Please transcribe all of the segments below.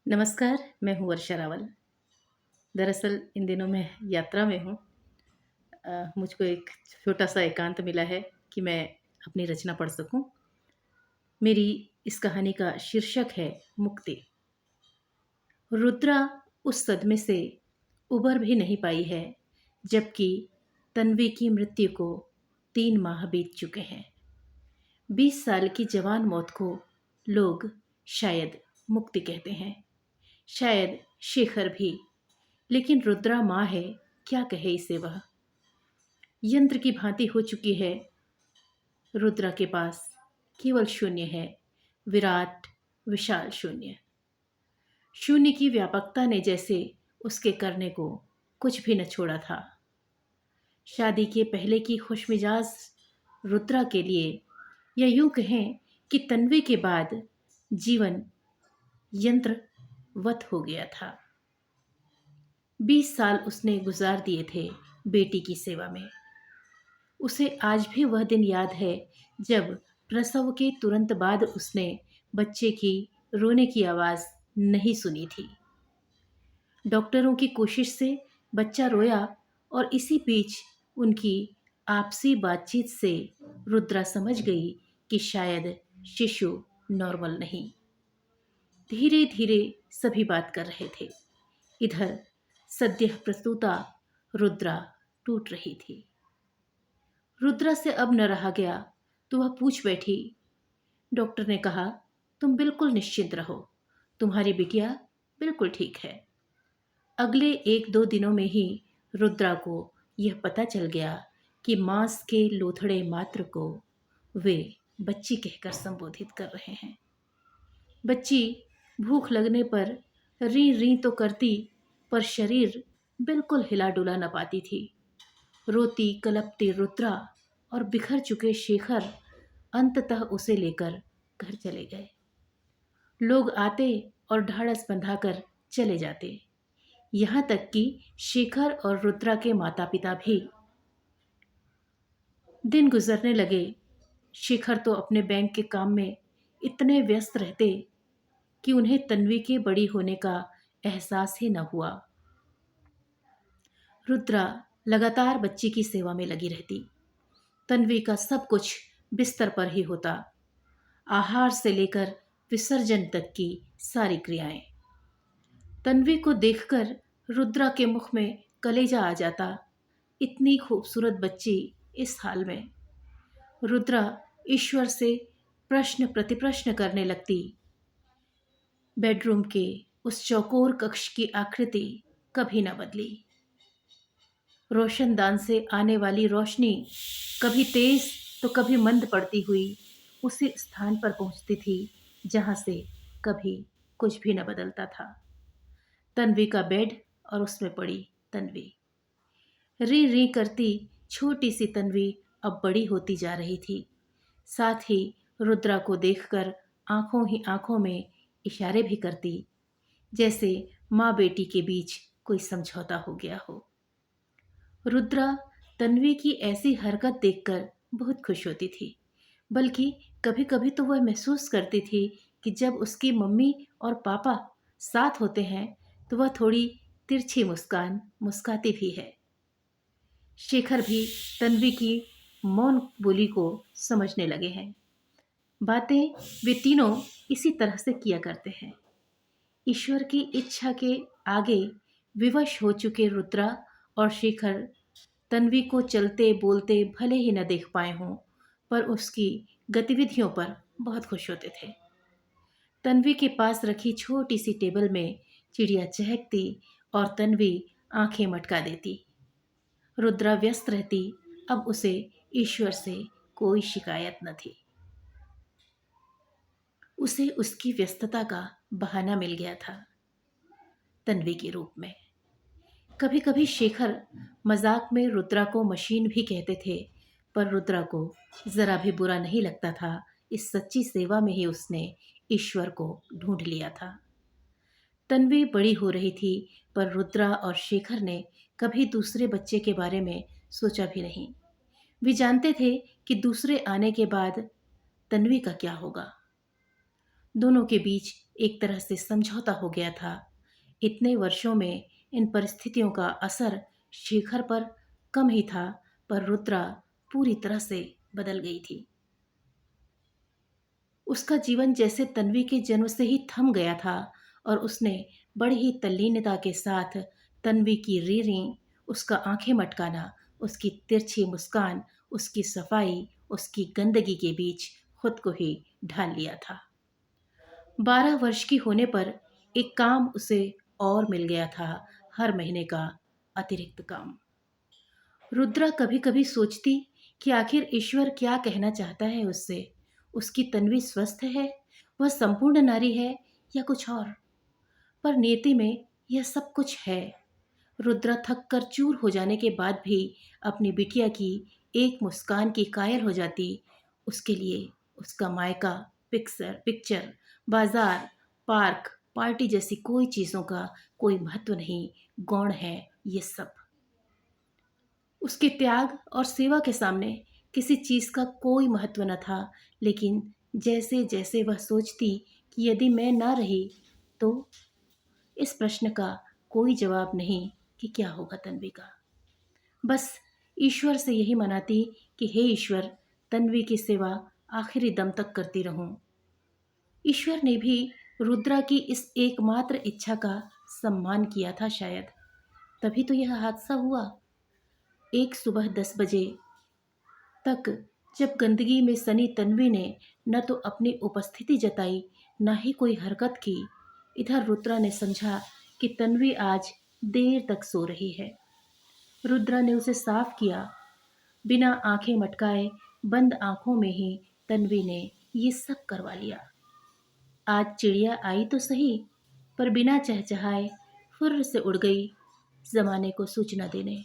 नमस्कार, मैं हूँ वर्षा रावल। दरअसल इन दिनों मैं यात्रा में हूँ। मुझको एक छोटा-सा एकांत मिला है कि मैं अपनी रचना पढ़ सकूँ। मेरी इस कहानी का शीर्षक है मुक्ति। रुद्रा उस सदमे से उबर भी नहीं पाई है, जबकि तन्वी की मृत्यु को 3 माह बीत चुके हैं। 20 साल की जवान मौत को लोग शायद मुक्ति कहते हैं, शायद शेखर भी। लेकिन रुद्रा माँ है, क्या कहे इसे वह। यंत्र की भांति हो चुकी है। रुद्रा के पास केवल शून्य है, विराट विशाल शून्य। शून्य की व्यापकता ने जैसे उसके करने को कुछ भी न छोड़ा था। शादी के पहले की खुशमिजाज रुद्रा के लिए, या यूं कहें कि तन्वी के बाद, जीवन यंत्रवत हो गया था। 20 साल उसने गुजार दिए थे बेटी की सेवा में। उसे आज भी वह दिन याद है जब प्रसव के तुरंत बाद उसने बच्चे की रोने की आवाज़ नहीं सुनी थी। डॉक्टरों की कोशिश से बच्चा रोया, और इसी बीच उनकी आपसी बातचीत से रुद्रा समझ गई कि शायद शिशु नॉर्मल नहीं। धीरे धीरे सभी बात कर रहे थे। इधर सद्यः प्रसूता रुद्रा टूट रही थी। रुद्रा से अब न रहा गया तो वह पूछ बैठी। डॉक्टर ने कहा, तुम बिल्कुल निश्चिंत रहो, तुम्हारी बिटिया बिल्कुल ठीक है। अगले 1-2 दिनों में ही रुद्रा को यह पता चल गया कि मांस के लोथड़े मात्र को वे बच्ची कहकर संबोधित कर रहे हैं। बच्ची भूख लगने पर री री तो करती, पर शरीर बिल्कुल हिला डुला न पाती थी। रोती कलपती रुद्रा और बिखर चुके शेखर अंततः उसे लेकर घर चले गए। लोग आते और ढाढ़स बंधाकर चले जाते, यहाँ तक कि शेखर और रुद्रा के माता पिता भी। दिन गुजरने लगे। शेखर तो अपने बैंक के काम में इतने व्यस्त रहते कि उन्हें तन्वी के बड़ी होने का एहसास ही न हुआ। रुद्रा लगातार बच्ची की सेवा में लगी रहती। तन्वी का सब कुछ बिस्तर पर ही होता, आहार से लेकर विसर्जन तक की सारी क्रियाएं। तन्वी को देखकर रुद्रा के मुख में कलेजा आ जाता। इतनी खूबसूरत बच्ची इस हाल में। रुद्रा ईश्वर से प्रश्न प्रतिप्रश्न करने लगती। बेडरूम के उस चौकोर कक्ष की आकृति कभी न बदली। रोशनदान से आने वाली रोशनी कभी तेज तो कभी मंद पड़ती हुई उसी स्थान पर पहुंचती थी जहां से कभी कुछ भी न बदलता था। तन्वी का बेड और उसमें पड़ी तन्वी। री री करती छोटी सी तन्वी अब बड़ी होती जा रही थी। साथ ही रुद्रा को देखकर आंखों ही आंखों में इशारे भी करती, जैसे माँ बेटी के बीच कोई समझौता हो गया हो। रुद्रा तन्वी की ऐसी हरकत देखकर बहुत खुश होती थी, बल्कि कभी कभी तो वह महसूस करती थी कि जब उसकी मम्मी और पापा साथ होते हैं तो वह थोड़ी तिरछी मुस्कान मुस्काती भी है। शेखर भी तन्वी की मौन बोली को समझने लगे हैं। बातें वे तीनों इसी तरह से किया करते हैं। ईश्वर की इच्छा के आगे विवश हो चुके रुद्रा और शेखर तन्वी को चलते बोलते भले ही न देख पाए हों, पर उसकी गतिविधियों पर बहुत खुश होते थे। तन्वी के पास रखी छोटी सी टेबल में चिड़िया चहकती और तन्वी आंखें मटका देती। रुद्रा व्यस्त रहती। अब उसे ईश्वर से कोई शिकायत न थी। उसे उसकी व्यस्तता का बहाना मिल गया था तन्वी के रूप में। कभी कभी शेखर मजाक में रुद्रा को मशीन भी कहते थे, पर रुद्रा को जरा भी बुरा नहीं लगता था। इस सच्ची सेवा में ही उसने ईश्वर को ढूंढ लिया था। तन्वी बड़ी हो रही थी, पर रुद्रा और शेखर ने कभी दूसरे बच्चे के बारे में सोचा भी नहीं। वे जानते थे कि दूसरे आने के बाद तन्वी का क्या होगा। दोनों के बीच एक तरह से समझौता हो गया था। इतने वर्षों में इन परिस्थितियों का असर शेखर पर कम ही था, पर रुद्रा पूरी तरह से बदल गई थी। उसका जीवन जैसे तन्वी के जन्म से ही थम गया था और उसने बड़ी ही तल्लीनता के साथ तन्वी की रीढ़ी, उसका आंखें मटकाना, उसकी तिरछी मुस्कान, उसकी सफाई, उसकी गंदगी के बीच खुद को ही ढाल लिया था। 12 वर्ष की होने पर एक काम उसे और मिल गया था, हर महीने का अतिरिक्त काम। रुद्रा कभी कभी सोचती कि आखिर ईश्वर क्या कहना चाहता है उससे। उसकी तन्वी स्वस्थ है, वह संपूर्ण नारी है, या कुछ और। पर नियति में यह सब कुछ है। रुद्रा थक कर चूर हो जाने के बाद भी अपनी बिटिया की एक मुस्कान की कायल हो जाती। उसके लिए उसका मायका, पिक्चर, बाजार, पार्क, पार्टी जैसी कोई चीज़ों का कोई महत्व नहीं, गौण है ये सब। उसके त्याग और सेवा के सामने किसी चीज का कोई महत्व न था। लेकिन जैसे जैसे वह सोचती कि यदि मैं ना रही तो इस प्रश्न का कोई जवाब नहीं कि क्या होगा तन्वी का। बस ईश्वर से यही मनाती कि हे ईश्वर, तन्वी की सेवा आखिरी दम तक करती रहूं। ईश्वर ने भी रुद्रा की इस एकमात्र इच्छा का सम्मान किया था शायद, तभी तो यह हादसा हुआ। एक सुबह 10 बजे तक जब गंदगी में सनी तन्वी ने न तो अपनी उपस्थिति जताई, न ही कोई हरकत की, इधर रुद्रा ने समझा कि तन्वी आज देर तक सो रही है। रुद्रा ने उसे साफ किया। बिना आंखें मटकाए, बंद आंखों में ही तन्वी ने ये सब करवा लिया। आज चिड़िया आई तो सही, पर बिना चहचहाए फुर्र से उड़ गई जमाने को सूचना देने।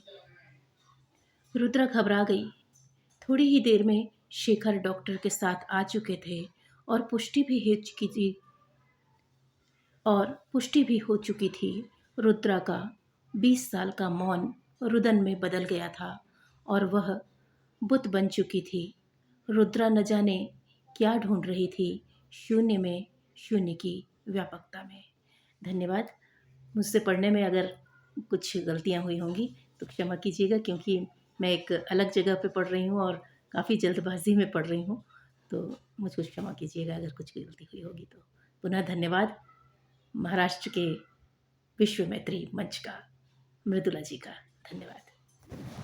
रुद्रा घबरा गई। थोड़ी ही देर में शेखर डॉक्टर के साथ आ चुके थे और पुष्टि भी हो चुकी थी। रुद्रा का 20 साल का मौन रुदन में बदल गया था और वह बुत बन चुकी थी। रुद्रा न जाने क्या ढूंढ रही थी, शून्य में, शून्य की व्यापकता में। धन्यवाद। मुझसे पढ़ने में अगर कुछ गलतियां हुई होंगी तो क्षमा कीजिएगा, क्योंकि मैं एक अलग जगह पे पढ़ रही हूँ और काफ़ी जल्दबाजी में पढ़ रही हूँ, तो मुझको क्षमा कीजिएगा अगर कुछ गलती हुई होगी तो। पुनः धन्यवाद महाराष्ट्र के विश्व मैत्री मंच का, मृदुला जी का धन्यवाद।